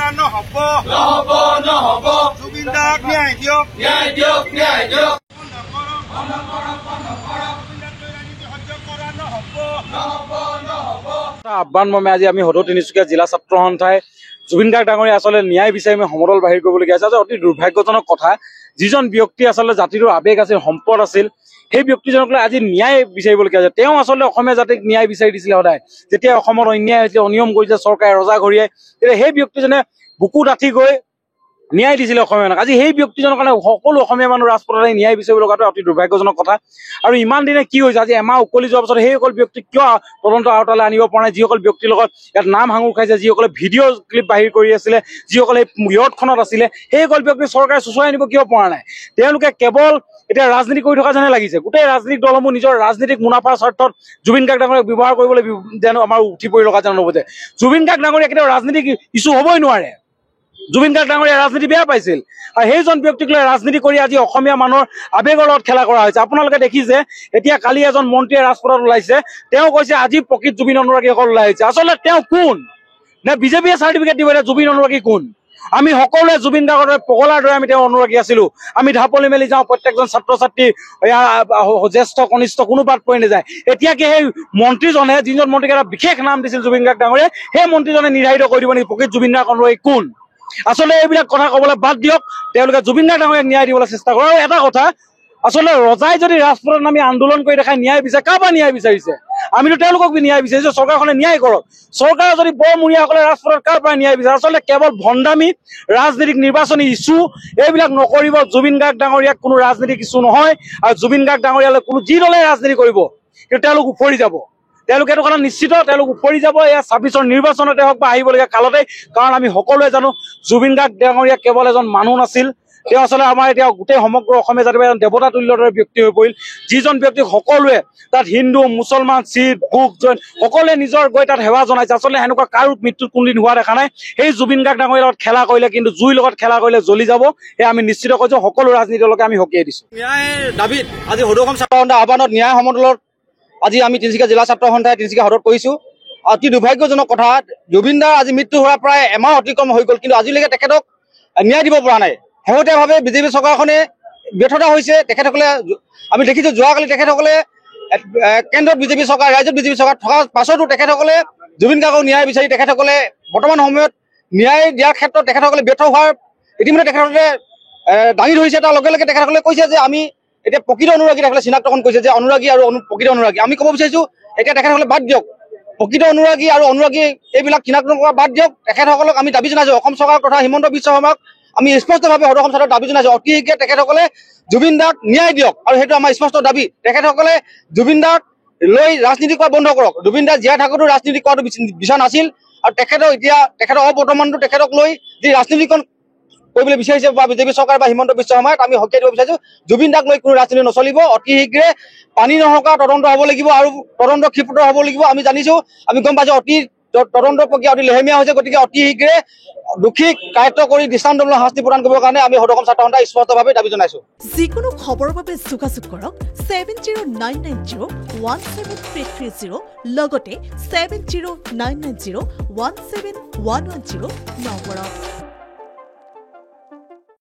কৰা নহ'ব জুবিন দাক ন্যায় দিয়ক আহ্বান মৰ্মে আজি আমি সদৌ তিনিচুকীয়া জিলা ছাত্ৰ সন্থাই জুবিন গাৰ্গ ডাঙৰীয়া আচলতে ন্যায় বিচাৰি আমি সমদল বাহিৰ কৰিবলগীয়া আছে। অতি দুৰ্ভাগ্যজনক কথা, যিজন ব্যক্তি আচলতে জাতিটোৰ আৱেগ আছিল, সম্পদ আছিল, সেই ব্যক্তিজনক লৈ আজি ন্যায় বিচাৰিবলগীয়া আছে। তেওঁ আচলতে অসমীয়া জাতিক ন্যায় বিচাৰি দিছিলে সদায়। যেতিয়া অসমত অন্যায় হৈছিলে, অনিয়ম কৰিছে চৰকাৰে, ৰজা ঘৰিয়াই, তেতিয়া সেই ব্যক্তিজনে বুকু ডাঠি গৈ ন্যায় দিছিলে অসমীয়া মানুহক। আজি সেই ব্যক্তিজনৰ কাৰণে সকলো অসমীয়া মানুহ ৰাজপথত ন্যায় বিচাৰিব লগাটো অতি দুৰ্ভাগ্যজনক কথা। আৰু ইমান দিনে কি হৈছে, আজি এমাহ উকলি যোৱাৰ পাছত সেইসকল ব্যক্তিক কিয় তদন্ত আওতালৈ আনিব পৰা নাই? যিসকল ব্যক্তিৰ লগত ইয়াত নাম সাঙুৰ খাইছে, যিসকলে ভিডিঅ' ক্লিপ বাহিৰ কৰি আছিলে, যিসকলে য়ৰ্ডখনত আছিলে, সেইসকল ব্যক্তি চৰকাৰে চুচুৱাই আনিব কিয় পৰা নাই? তেওঁলোকে কেৱল এতিয়া ৰাজনীতি কৰি থকা যেনে লাগিছে। গোটেই ৰাজনৈতিক দলসমূহ নিজৰ ৰাজনীতিক মুনাফাৰ স্বাৰ্থত জুবিন গাৰ্গ ডাঙৰীয়াক ব্যৱহাৰ কৰিবলৈ যেন আমাৰ উঠি পৰি লগা যেন অনুভূতি। জুবিন গাৰ্গ ডাঙৰীয়া কেতিয়াও ৰাজনীতিক ইছ্যু হ'বই নোৱাৰে। জুবিন গাৰ্গ ডাঙৰীয়া ৰাজনীতি বেয়া পাইছিল, আৰু সেইজন ব্যক্তিক লৈ ৰাজনীতি কৰি আজি অসমীয়া মানুহৰ আৱেগৰ লগত খেলা কৰা হৈছে। আপোনালোকে দেখিছে এতিয়া কালি এজন মন্ত্ৰীয়ে ৰাজপথত ওলাইছে, তেওঁ কৈছে আজি প্ৰকৃত জুবিন অনুৰাগীসকল ওলাই আহিছে। আচলতে তেওঁ কোন? নে বিজেপিয়ে চাৰ্টিফিকেট দিব এতিয়া জুবিন অনুৰাগী কোন? আমি সকলোৱে জুবিন গাৰ্গৰ দৰে পগলাৰ দৰে আমি তেওঁৰ অনুৰাগী আছিলো। আমি ঢাপলি মেলি যাওঁ, প্ৰত্যেকজন ছাত্ৰ ছাত্ৰী জ্যেষ্ঠ কনিষ্ঠ কোনো বাদ পৰি নাযায়। এতিয়া কি সেই মন্ত্ৰীজনে, যিজন মন্ত্ৰীক এটা বিশেষ নাম দিছিল জুবিন গাৰ্গ ডাঙৰীয়াই, সেই মন্ত্ৰীজনে নিৰ্ধাৰিত কৰি দিব নেকি প্ৰকৃত জুবিন গাৰ্গ অনুৰাগী কোন? আচলতে এইবিলাক কথা কবলৈ বাদ দিয়ক, তেওঁলোকে জুবিন গাৰ্গ ডাঙৰীয়াক ন্যায় দিবলৈ চেষ্টা কৰে। আৰু এটা কথা, আচলতে ৰজাই যদি ৰাজপথত নামি আন্দোলন কৰি দেখাই ন্যায় বিচাৰে, কাৰ পৰা ন্যায় বিচাৰিছে? আমিতো তেওঁলোকক ন্যায় বিচাৰিছো, চৰকাৰখনে ন্যায় কৰক। চৰকাৰে যদি বৰমূৰীয়াসকলে ৰাজপথত কাৰ পৰা ন্যায় বিচাৰে? আচলতে কেৱল ভণ্ডামি, ৰাজনীতিক নিৰ্বাচনী ইছ্যু এইবিলাক নকৰিব। জুবিন গাৰ্গ ডাঙৰীয়াক কোনো ৰাজনীতিক ইছ্যু নহয়, আৰু জুবিন গাৰ্গ ডাঙৰীয়ালৈ কোনো যি দলে ৰাজনীতি কৰিব কিন্তু তেওঁলোক উফৰি যাব। তেওঁলোকে এইটো কথা নিশ্চিত, তেওঁলোক উফৰি যাব। এয়া ২৬ৰ নিৰ্বাচনতে হওক বা আহিবলগীয়া কালতে। কাৰণ আমি সকলোৱে জানো জুবিন গাৰ্গ ডাঙৰীয়া কেৱল এজন মানুহ নাছিল, তেওঁ আচলতে আমাৰ এতিয়া গোটেই সমগ্ৰ অসমীয়া জাতিৰ এজন দেৱতা তুল্যৰ দৰে ব্যক্তি হৈ পৰিল। যিজন ব্যক্তিক সকলোৱে তাত হিন্দু, মুছলমান, শিখ, বুক, জৈন সকলোৱে নিজৰ গৈ তাত সেৱা জনাইছে। আচলতে সেনেকুৱা কাৰো মৃত্যুত কোনদিন হোৱা দেখা নাই। সেই জুবিন গাৰ্গ ডাঙৰীয়াৰ লগত খেলা কৰিলে কিন্তু জুইৰ লগত খেলা কৰিলে জ্বলি যাব, সেয়া আমি নিশ্চিত কৰিছো। সকলো ৰাজনীতিলৈকে আমি সকীয়াই দিছো। ন্যায় দাবীত আজি সদৌ অসম ছাত্ৰ সন্থাৰ আহ্বানত ন্যায় সমদলত আজি আমি তিনিচুকীয়া জিলা ছাত্ৰ সন্থাই তিনিচুকীয়া সদৰত কৰিছো। অতি দুৰ্ভাগ্যজনক কথা, জুবিন দাৰ আজি মৃত্যু হোৱাৰ প্ৰায় এমাহ অতিক্ৰম হৈ গ'ল, কিন্তু আজিলৈকে তেখেতক ন্যায় দিব পৰা নাই। শেহতীয়াভাৱে বিজেপি চৰকাৰখনে ব্যৰ্থতা হৈছে। তেখেতসকলে আমি দেখিছো যোৱাকালি তেখেতসকলে কেন্দ্ৰত বিজেপি চৰকাৰ, ৰাজ্যত বিজেপি চৰকাৰ থকাৰ পাছতো তেখেতসকলে জুবিন গাৰ্গক ন্যায় বিচাৰি তেখেতসকলে বৰ্তমান সময়ত ন্যায় দিয়াৰ ক্ষেত্ৰত তেখেতসকলে ব্যৰ্থ হোৱাৰ ইতিমধ্যে তেখেতসকলে দাঙি ধৰিছে। তাৰ লগে লগে তেখেতসকলে কৈছে যে আমি এতিয়া প্ৰকৃত অনুৰাগী তেখেতসকলে চিনাক্তকৰণ কৰিছে যে অনুৰাগী আৰু প্ৰকৃত অনুৰাগী। আমি ক'ব বিচাৰিছো এতিয়া তেখেতসকলে বাদ দিয়ক, প্ৰকৃত অনুৰাগী আৰু অনুৰাগী এইবিলাক চিনাক্তকৰণ কৰা বাদ দিয়ক। তেখেতসকলক আমি দাবী জনাইছো, অসম চৰকাৰ তথা হিমন্ত বিশ্ব শৰ্মাক আমি স্পষ্টভাৱে সদৌ অসম ছাত্ৰৰ দাবী জনাইছো, অতি শীঘ্ৰে তেখেতসকলে জুবিন দাক ন্যায় দিয়ক। আৰু সেইটো আমাৰ স্পষ্ট দাবী। তেখেতসকলে জুবিন দাক লৈ ৰাজনীতি কৰা বন্ধ কৰক। জুবিন দা জীয়াই থাকোঁতেও ৰাজনীতি কৰাটো বিচৰা নাছিল, আৰু তেখেতক এতিয়া তেখেতৰ অবৰ্তমানটো তেখেতক লৈ যি ৰাজনীতিখন কৰিবলৈ বিচাৰিছে বা বিজেপি চৰকাৰ বা হিমন্ত বিশ্ব শৰ্মাই, আমি সকীয়াই দিব বিচাৰিছো জুবিন দাক লৈ কোনো ৰাজনীতি নচলিব। অতি শীঘ্ৰে পানী নহকা তদন্ত হ'ব লাগিব, আৰু তদন্ত ক্ষিপ্ৰ হ'ব লাগিব। আমি জানিছো, আমি গম পাইছো অতি তদন্ত প্ৰক্ৰিয়া অতি লেহেমীয়া হৈছে। গতিকে অতি শীঘ্ৰে দোষীক কাৰ্য কৰি দৃষ্টান্তমূলক শাস্তি প্ৰদান কৰিবৰ কাৰণে আমি সদৌ অসম ছাত্ৰ সন্থাই স্পষ্টভাৱে দাবী জনাইছো। যিকোনো খবৰৰ বাবে যোগাযোগ কৰক 7099017330 লগতে 7099017110 নম্বৰত।